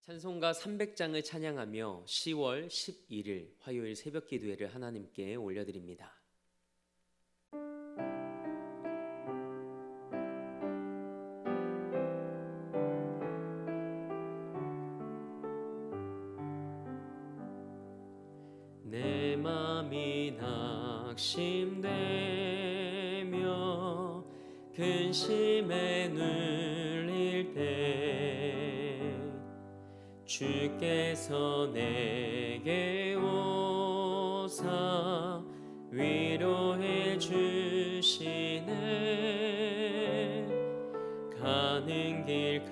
찬송가 300장을 찬양하며 10월 11일 화요일 새벽 기도회를 하나님께 올려드립니다. 내 맘이 낙심되며 근심에 눌릴 때 주께서 내게 오사 위로해 주시네. 가는 길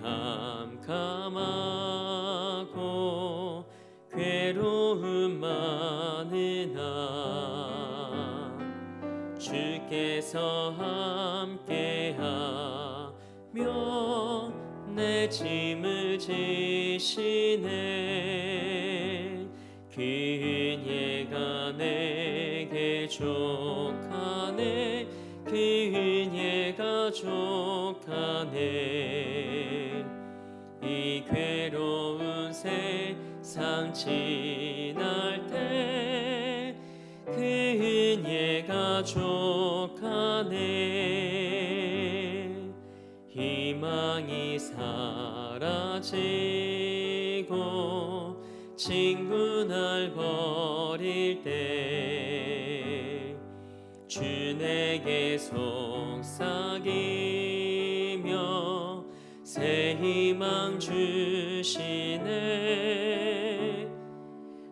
캄캄하고 괴로움 많으나 주께서 함께하며 내 짐을 지시네. 그 은혜가 내게 족하네. 그 은혜가 족하네. 이 괴로운 세상 지날 때 그 은혜가 족하네. 희망이 사라지고 친구 날 버릴 때 주 내게 속삭이며 새 희망 주시네.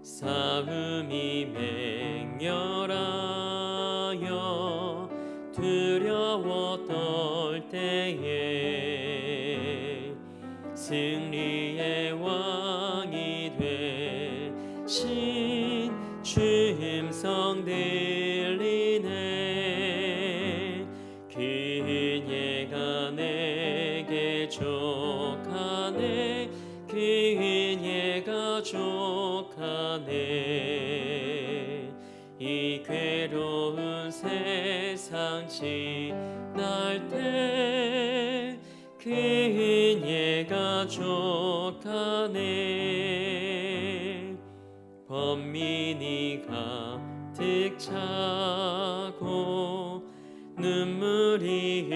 싸움이 맹렬하여 두려워 떨 때에 승리의 왕이 되신 주 음성 들리네. 그 은혜가 내게 족하네. 그 은혜가 족하네. 이 괴로운 세상 지날 때 그 은혜가 족하네. 번민이 가득 차고 눈물이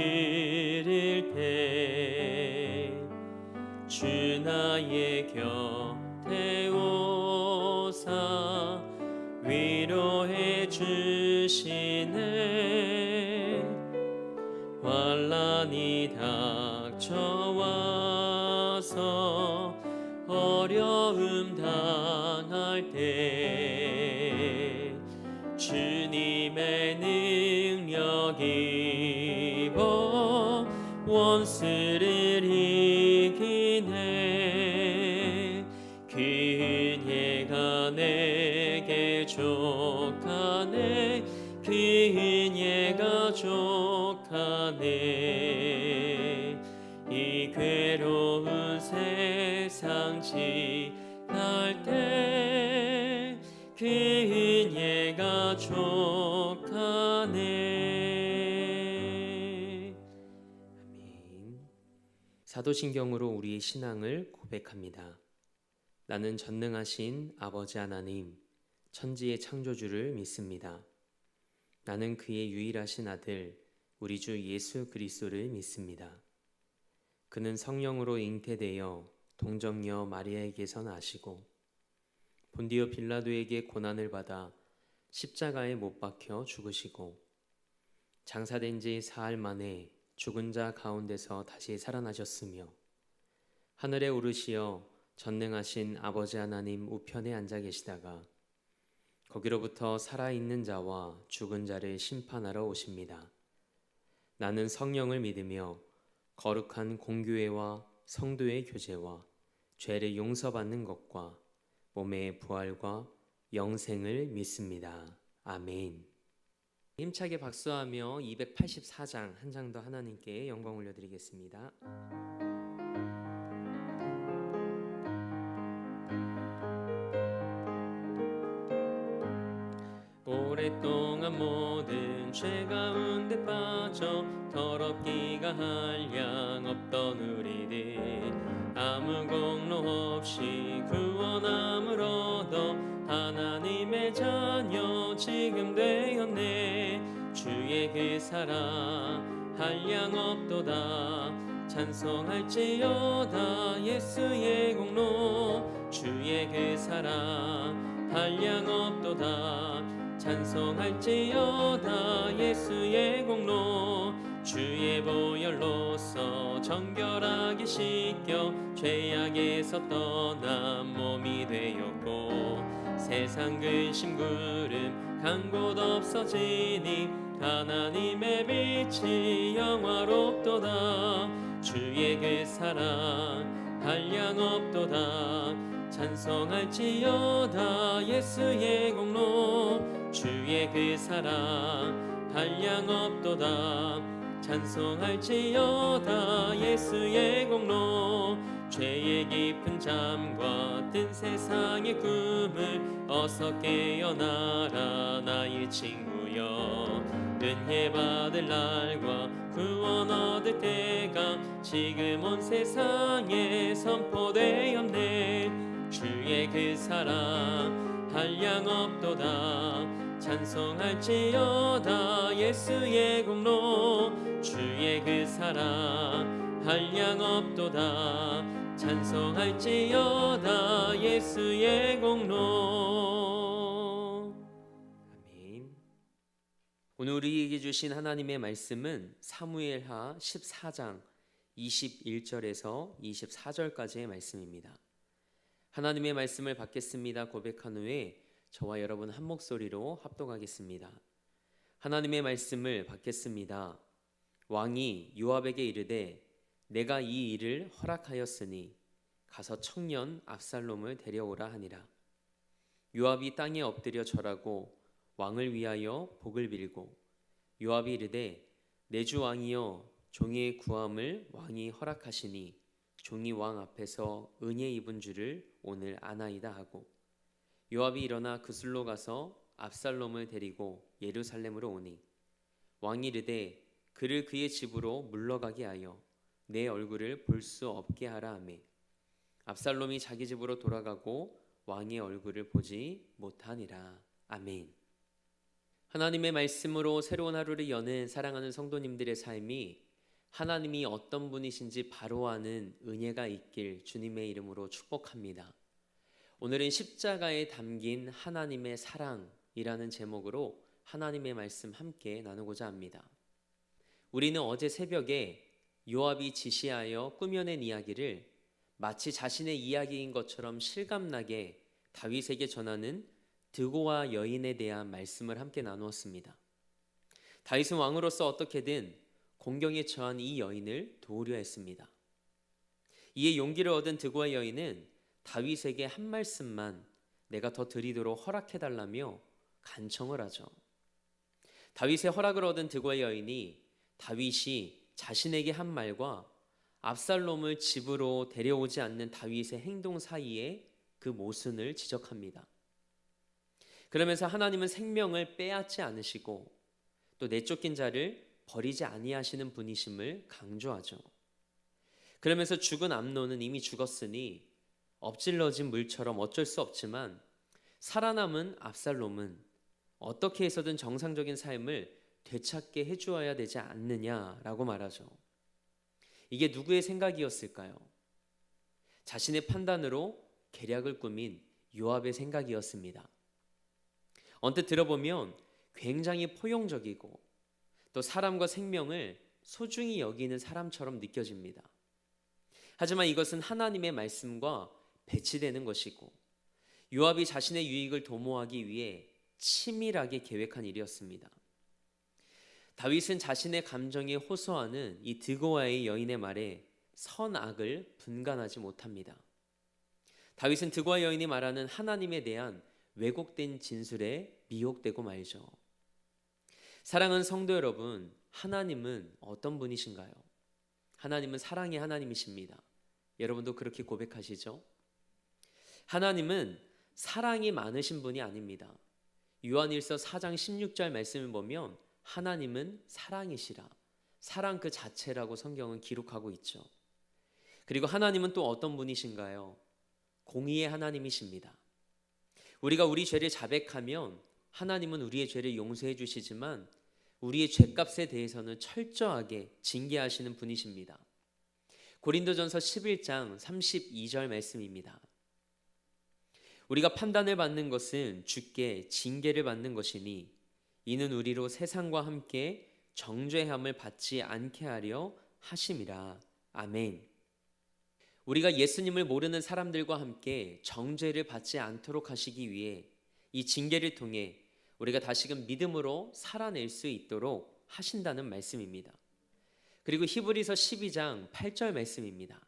흐를 때 주 나의 곁에 오사 위로해 주시네. 환난이 닥쳐와서 어려움 당할 때 주님의 능력 입어 원수를 이기네. 그 은혜가 내게 족하네. 그 은혜가 족하네. 이 괴로운 세상 지날 때 그 은혜가 족하네. 아멘. 사도신경으로 우리의 신앙을 고백합니다. 나는 전능하신 아버지 하나님, 천지의 창조주를 믿습니다. 나는 그의 유일하신 아들, 우리 주 예수 그리스도를 믿습니다. 그는 성령으로 잉태되어 동정녀 마리아에게서 나시고 본디오 빌라도에게 고난을 받아 십자가에 못 박혀 죽으시고 장사된 지 사흘 만에 죽은 자 가운데서 다시 살아나셨으며 하늘에 오르시어 전능하신 아버지 하나님 우편에 앉아 계시다가 거기로부터 살아있는 자와 죽은 자를 심판하러 오십니다. 나는 성령을 믿으며 거룩한 공교회와 성도의 교제와 죄를 용서받는 것과 몸의 부활과 영생을 믿습니다. 아멘. 힘차게 박수하며 284장 한 장 더 하나님께 영광 올려드리겠습니다. 오랫동안 모든 죄 가운데 빠져 더럽기가 한량 없던 우리들 아무 공로 없이 구원함을 얻어 하나님의 자녀 지금 되었네. 주의 그 사랑 한량 없도다. 찬송할지어다 예수의 공로. 주의 그 사랑 한량 없도다. 찬송할지어다 예수의 공로. 주의 보혈로서 정결하게 씻겨 죄악에서 떠난 몸이 되었고 세상 근심 구름 간 곳 없어지니 하나님의 빛이 영화롭도다. 주의 그 사랑 한량 없도다. 찬송할지어다 예수의 공로. 주의 그 사랑 한량 없도다. 찬송할지어다 예수의 공로. 죄의 깊은 잠과 뜬 세상의 꿈을 어서 깨어나라 나의 친구여. 은혜 받을 날과 구원 얻을 때가 지금 온 세상에 선포되었네. 주의 그 사랑 한량 없도다. 찬송할지어다 예수의 공로. 주의 그 사랑 한량 없도다. 찬송할지어다 예수의 공로. 아멘. 오늘 우리에게 주신 하나님의 말씀은 사무엘하 14장 21절에서 24절까지의 말씀입니다. 하나님의 말씀을 받겠습니다 고백한 후에 저와 여러분 한 목소리로 합독하겠습니다. 하나님의 말씀을 받겠습니다. 왕이 요압에게 이르되 내가 이 일을 허락하였으니 가서 청년 압살롬을 데려오라 하니라. 요압이 땅에 엎드려 절하고 왕을 위하여 복을 빌고 요압이 이르되 내 주 왕이여 종의 구함을 왕이 허락하시니 종이 왕 앞에서 은혜 입은 줄을 오늘 아나이다 하고 요압이 일어나 그술로 가서 압살롬을 데리고 예루살렘으로 오니 왕이 이르되 그를 그의 집으로 물러가게 하여 내 얼굴을 볼 수 없게 하라 하매 압살롬이 자기 집으로 돌아가고 왕의 얼굴을 보지 못하니라. 아멘. 하나님의 말씀으로 새로운 하루를 여는 사랑하는 성도님들의 삶이 하나님이 어떤 분이신지 바로 아는 은혜가 있길 주님의 이름으로 축복합니다. 오늘은 십자가에 담긴 하나님의 사랑이라는 제목으로 하나님의 말씀 함께 나누고자 합니다. 우리는 어제 새벽에 요압이 지시하여 꾸며낸 이야기를 마치 자신의 이야기인 것처럼 실감나게 다윗에게 전하는 드고와 여인에 대한 말씀을 함께 나누었습니다. 다윗은 왕으로서 어떻게든 공경에 처한 이 여인을 도우려 했습니다. 이에 용기를 얻은 드고와 여인은 다윗에게 한 말씀만 내가 더 드리도록 허락해달라며 간청을 하죠. 다윗의 허락을 얻은 드고와 여인이 다윗이 자신에게 한 말과 압살롬을 집으로 데려오지 않는 다윗의 행동 사이에 그 모순을 지적합니다. 그러면서 하나님은 생명을 빼앗지 않으시고 또 내쫓긴 자를 버리지 아니하시는 분이심을 강조하죠. 그러면서 죽은 암논은 이미 죽었으니 엎질러진 물처럼 어쩔 수 없지만 살아남은 압살롬은 어떻게 해서든 정상적인 삶을 되찾게 해주어야 되지 않느냐라고 말하죠. 이게 누구의 생각이었을까요? 자신의 판단으로 계략을 꾸민 요압의 생각이었습니다. 언뜻 들어보면 굉장히 포용적이고 또 사람과 생명을 소중히 여기는 사람처럼 느껴집니다. 하지만 이것은 하나님의 말씀과 배치되는 것이고 요압이 자신의 유익을 도모하기 위해 치밀하게 계획한 일이었습니다. 다윗은 자신의 감정에 호소하는 이 드고와의 여인의 말에 선악을 분간하지 못합니다. 다윗은 드고와 여인이 말하는 하나님에 대한 왜곡된 진술에 미혹되고 말죠. 사랑하는 성도 여러분, 하나님은 어떤 분이신가요? 하나님은 사랑의 하나님이십니다. 여러분도 그렇게 고백하시죠? 하나님은 사랑이 많으신 분이 아닙니다. 요한일서 4장 16절 말씀을 보면 하나님은 사랑이시라, 사랑 그 자체라고 성경은 기록하고 있죠. 그리고 하나님은 또 어떤 분이신가요? 공의의 하나님이십니다. 우리가 우리 죄를 자백하면 하나님은 우리의 죄를 용서해 주시지만 우리의 죄값에 대해서는 철저하게 징계하시는 분이십니다. 고린도전서 11장 32절 말씀입니다. 우리가 판단을 받는 것은 주께 징계를 받는 것이니 이는 우리로 세상과 함께 정죄함을 받지 않게 하려 하심이라. 아멘. 우리가 예수님을 모르는 사람들과 함께 정죄를 받지 않도록 하시기 위해 이 징계를 통해 우리가 다시금 믿음으로 살아낼 수 있도록 하신다는 말씀입니다. 그리고 히브리서 12장 8절 말씀입니다.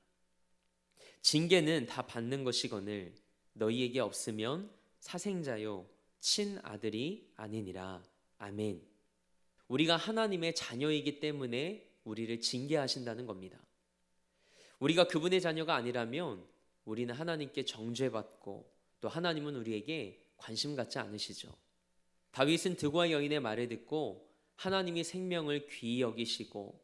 징계는 다 받는 것이거늘 너희에게 없으면 사생자요 친아들이 아니니라. 아멘. 우리가 하나님의 자녀이기 때문에 우리를 징계하신다는 겁니다. 우리가 그분의 자녀가 아니라면 우리는 하나님께 정죄받고 또 하나님은 우리에게 관심 갖지 않으시죠. 다윗은 득와 여인의 말을 듣고 하나님이 생명을 귀히 여기시고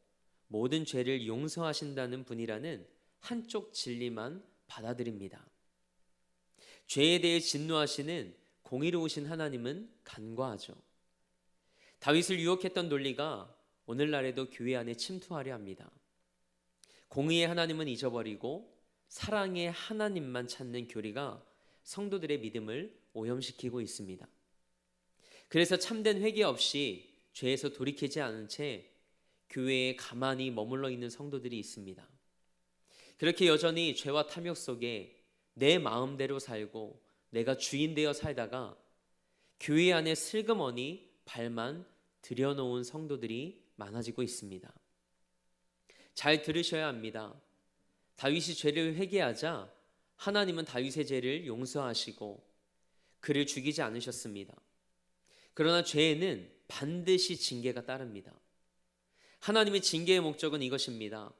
모든 죄를 용서하신다는 분이라는 한쪽 진리만 받아들입니다. 죄에 대해 진노하시는 공의로우신 하나님은 간과하죠. 다윗을 유혹했던 논리가 오늘날에도 교회 안에 침투하려 합니다. 공의의 하나님은 잊어버리고 사랑의 하나님만 찾는 교리가 성도들의 믿음을 오염시키고 있습니다. 그래서 참된 회개 없이 죄에서 돌이키지 않은 채 교회에 가만히 머물러 있는 성도들이 있습니다. 그렇게 여전히 죄와 탐욕 속에 내 마음대로 살고 내가 주인 되어 살다가 교회 안에 슬그머니 발만 들여놓은 성도들이 많아지고 있습니다. 잘 들으셔야 합니다. 다윗이 죄를 회개하자 하나님은 다윗의 죄를 용서하시고 그를 죽이지 않으셨습니다. 그러나 죄에는 반드시 징계가 따릅니다. 하나님의 징계의 목적은 이것입니다.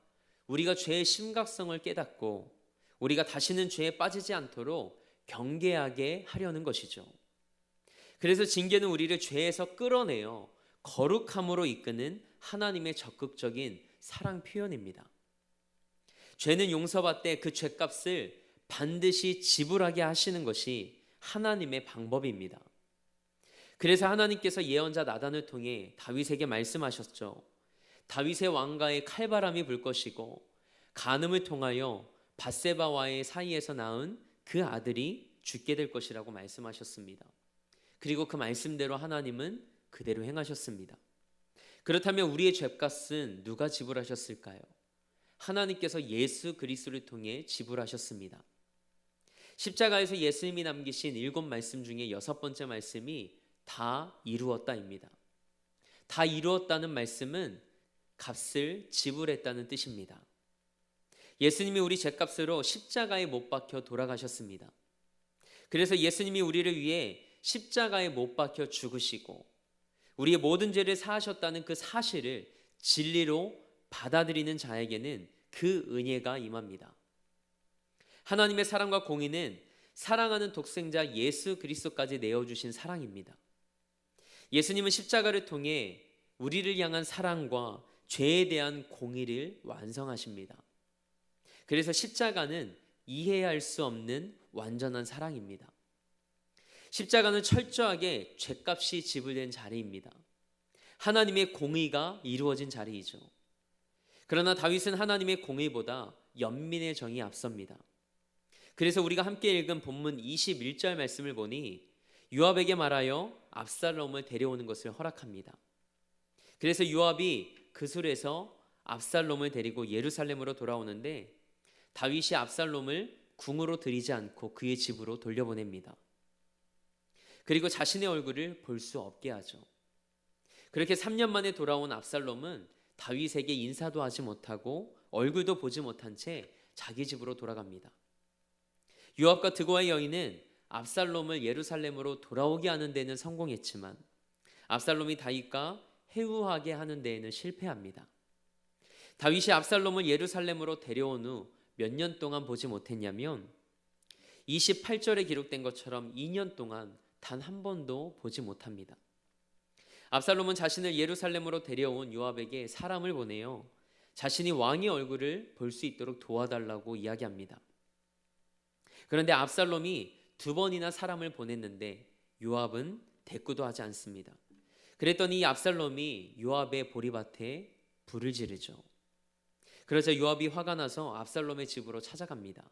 우리가 죄의 심각성을 깨닫고 우리가 다시는 죄에 빠지지 않도록 경계하게 하려는 것이죠. 그래서 징계는 우리를 죄에서 끌어내어 거룩함으로 이끄는 하나님의 적극적인 사랑 표현입니다. 죄는 용서받되 그 죄값을 반드시 지불하게 하시는 것이 하나님의 방법입니다. 그래서 하나님께서 예언자 나단을 통해 다윗에게 말씀하셨죠. 다윗의 왕가에 칼바람이 불 것이고 간음을 통하여 밧세바와의 사이에서 낳은 그 아들이 죽게 될 것이라고 말씀하셨습니다. 그리고 그 말씀대로 하나님은 그대로 행하셨습니다. 그렇다면 우리의 죄값은 누가 지불하셨을까요? 하나님께서 예수 그리스도를 통해 지불하셨습니다. 십자가에서 예수님이 남기신 7 말씀 중에 6번째 말씀이 다 이루었다입니다. 다 이루었다는 말씀은 값을 지불했다는 뜻입니다. 예수님이 우리 죄값으로 십자가에 못 박혀 돌아가셨습니다. 그래서 예수님이 우리를 위해 십자가에 못 박혀 죽으시고 우리의 모든 죄를 사하셨다는 그 사실을 진리로 받아들이는 자에게는 그 은혜가 임합니다. 하나님의 사랑과 공의는 사랑하는 독생자 예수 그리스도까지 내어주신 사랑입니다. 예수님은 십자가를 통해 우리를 향한 사랑과 죄에 대한 공의를 완성하십니다. 그래서 십자가는 이해할 수 없는 완전한 사랑입니다. 십자가는 철저하게 죄값이 지불된 자리입니다. 하나님의 공의가 이루어진 자리이죠. 그러나 다윗은 하나님의 공의보다 연민의 정이 앞섭니다. 그래서 우리가 함께 읽은 본문 21절 말씀을 보니 요압에게 말하여 압살롬을 데려오는 것을 허락합니다. 그래서 요압이 그술에서 압살롬을 데리고 예루살렘으로 돌아오는데 다윗이 압살롬을 궁으로 들이지 않고 그의 집으로 돌려보냅니다. 그리고 자신의 얼굴을 볼 수 없게 하죠. 그렇게 3년 만에 돌아온 압살롬은 다윗에게 인사도 하지 못하고 얼굴도 보지 못한 채 자기 집으로 돌아갑니다. 요압과 드고아의 여인은 압살롬을 예루살렘으로 돌아오게 하는 데는 성공했지만 압살롬이 다윗과 회유하게 하는 데에는 실패합니다. 다윗이 압살롬을 예루살렘으로 데려온 후 몇 년 동안 보지 못했냐면 28절에 기록된 것처럼 2년 동안 단 한 번도 보지 못합니다. 압살롬은 자신을 예루살렘으로 데려온 요압에게 사람을 보내요. 자신이 왕의 얼굴을 볼 수 있도록 도와달라고 이야기합니다. 그런데 압살롬이 2번이나 사람을 보냈는데 요압은 대꾸도 하지 않습니다. 그랬더니 압살롬이 요압의 보리밭에 불을 지르죠. 그러자 요압이 화가 나서 압살롬의 집으로 찾아갑니다.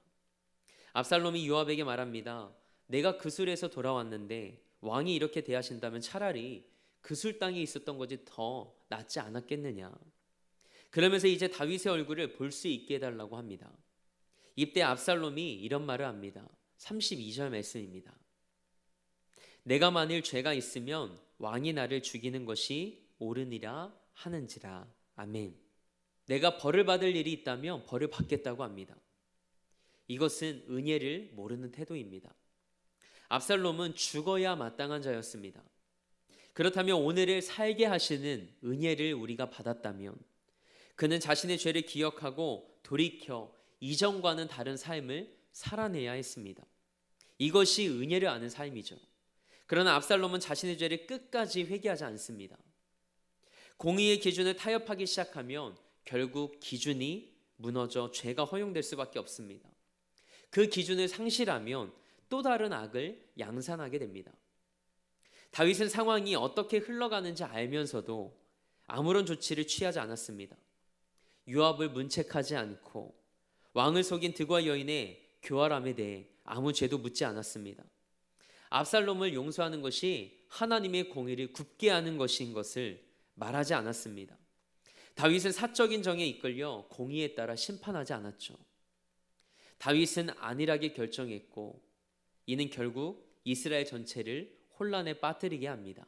압살롬이 요압에게 말합니다. 내가 그술에서 돌아왔는데 왕이 이렇게 대하신다면 차라리 그술 땅에 있었던 것이 더 낫지 않았겠느냐. 그러면서 이제 다윗의 얼굴을 볼 수 있게 해달라고 합니다. 이때 압살롬이 이런 말을 합니다. 32절 말씀입니다. 내가 만일 죄가 있으면 왕이 나를 죽이는 것이 옳으니라 하는지라. 아멘. 내가 벌을 받을 일이 있다면 벌을 받겠다고 합니다. 이것은 은혜를 모르는 태도입니다. 압살롬은 죽어야 마땅한 자였습니다. 그렇다면 오늘을 살게 하시는 은혜를 우리가 받았다면 그는 자신의 죄를 기억하고 돌이켜 이전과는 다른 삶을 살아내야 했습니다. 이것이 은혜를 아는 삶이죠. 그러나 압살롬은 자신의 죄를 끝까지 회개하지 않습니다. 공의의 기준을 타협하기 시작하면 결국 기준이 무너져 죄가 허용될 수밖에 없습니다. 그 기준을 상실하면 또 다른 악을 양산하게 됩니다. 다윗은 상황이 어떻게 흘러가는지 알면서도 아무런 조치를 취하지 않았습니다. 요압을 문책하지 않고 왕을 속인 득와 여인의 교활함에 대해 아무 죄도 묻지 않았습니다. 압살롬을 용서하는 것이 하나님의 공의를 굽게 하는 것인 것을 말하지 않았습니다. 다윗은 사적인 정에 이끌려 공의에 따라 심판하지 않았죠. 다윗은 안일하게 결정했고 이는 결국 이스라엘 전체를 혼란에 빠뜨리게 합니다.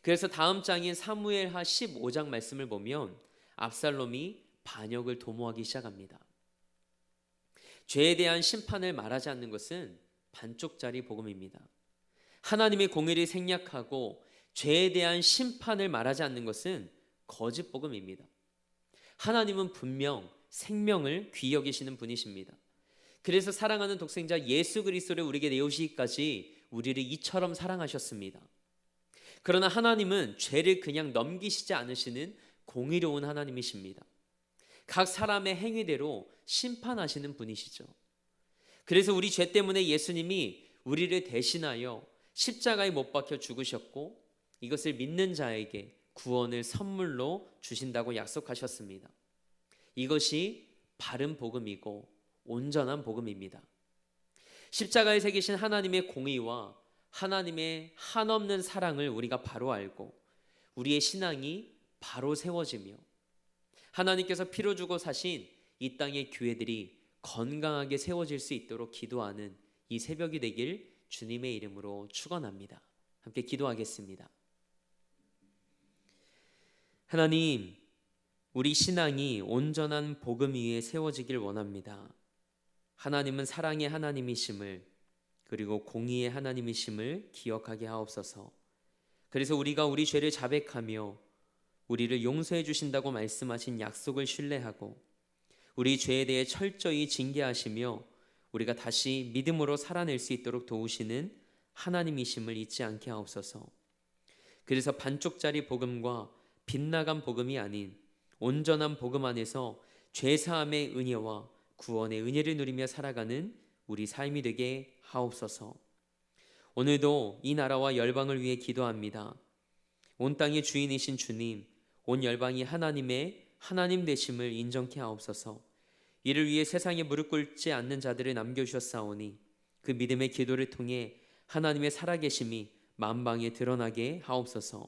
그래서 다음 장인 사무엘하 15장 말씀을 보면 압살롬이 반역을 도모하기 시작합니다. 죄에 대한 심판을 말하지 않는 것은 반쪽짜리 복음입니다. 하나님의 공의를 생략하고 죄에 대한 심판을 말하지 않는 것은 거짓 복음입니다. 하나님은 분명 생명을 귀히 여기시는 분이십니다. 그래서 사랑하는 독생자 예수 그리스도를 우리에게 내오시기까지 우리를 이처럼 사랑하셨습니다. 그러나 하나님은 죄를 그냥 넘기시지 않으시는 공의로운 하나님이십니다. 각 사람의 행위대로 심판하시는 분이시죠. 그래서 우리 죄 때문에 예수님이 우리를 대신하여 십자가에 못 박혀 죽으셨고 이것을 믿는 자에게 구원을 선물로 주신다고 약속하셨습니다. 이것이 바른 복음이고 온전한 복음입니다. 십자가에 새기신 하나님의 공의와 하나님의 한없는 사랑을 우리가 바로 알고 우리의 신앙이 바로 세워지며 하나님께서 피로 주고 사신 이 땅의 교회들이 건강하게 세워질 수 있도록 기도하는 이 새벽이 되길 주님의 이름으로 축원합니다. 함께 기도하겠습니다. 하나님, 우리 신앙이 온전한 복음 위에 세워지길 원합니다. 하나님은 사랑의 하나님이심을 그리고 공의의 하나님이심을 기억하게 하옵소서. 그래서 우리가 우리 죄를 자백하며 우리를 용서해 주신다고 말씀하신 약속을 신뢰하고 우리 죄에 대해 철저히 징계하시며 우리가 다시 믿음으로 살아낼 수 있도록 도우시는 하나님이심을 잊지 않게 하옵소서. 그래서 반쪽짜리 복음과 빗나간 복음이 아닌 온전한 복음 안에서 죄사함의 은혜와 구원의 은혜를 누리며 살아가는 우리 삶이 되게 하옵소서. 오늘도 이 나라와 열방을 위해 기도합니다. 온 땅의 주인이신 주님, 온 열방이 하나님의 하나님 되심을 인정케 하옵소서. 이를 위해 세상에 무릎 꿇지 않는 자들을 남겨주셨사오니 그 믿음의 기도를 통해 하나님의 살아계심이 만방에 드러나게 하옵소서.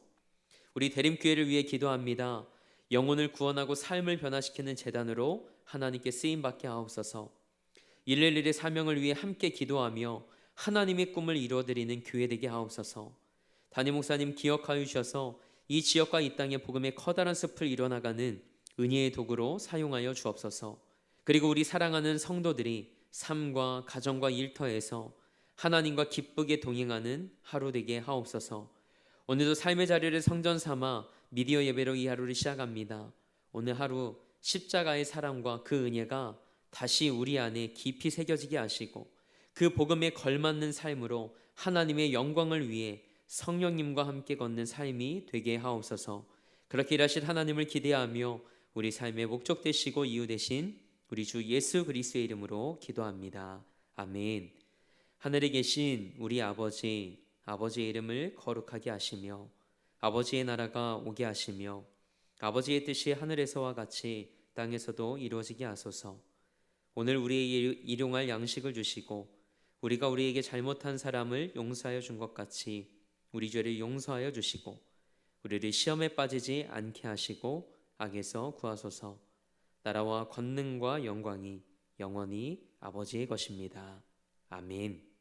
우리 대림교회를 위해 기도합니다. 영혼을 구원하고 삶을 변화시키는 재단으로 하나님께 쓰임받게 하옵소서. 111의 사명을 위해 함께 기도하며 하나님의 꿈을 이루어드리는 교회 되게 하옵소서. 담임 목사님 기억하여 주셔서 이 지역과 이 땅의 복음의 커다란 숲을 이뤄나가는 은혜의 도구로 사용하여 주옵소서. 그리고 우리 사랑하는 성도들이 삶과 가정과 일터에서 하나님과 기쁘게 동행하는 하루 되게 하옵소서. 오늘도 삶의 자리를 성전 삼아 미디어 예배로 이 하루를 시작합니다. 오늘 하루 십자가의 사랑과 그 은혜가 다시 우리 안에 깊이 새겨지게 하시고 그 복음에 걸맞는 삶으로 하나님의 영광을 위해 성령님과 함께 걷는 삶이 되게 하옵소서. 그렇게 일하실 하나님을 기대하며 우리 삶의 목적 되시고 이유 되신 우리 주 예수 그리스도의 이름으로 기도합니다. 아멘. 하늘에 계신 우리 아버지, 아버지의 이름을 거룩하게 하시며 아버지의 나라가 오게 하시며 아버지의 뜻이 하늘에서와 같이 땅에서도 이루어지게 하소서. 오늘 우리에게 일용할 양식을 주시고 우리가 우리에게 잘못한 사람을 용서하여 준 것 같이 우리 죄를 용서하여 주시고 우리를 시험에 빠지지 않게 하시고 악에서 구하소서. 나라와 권능과 영광이 영원히 아버지의 것입니다. 아멘.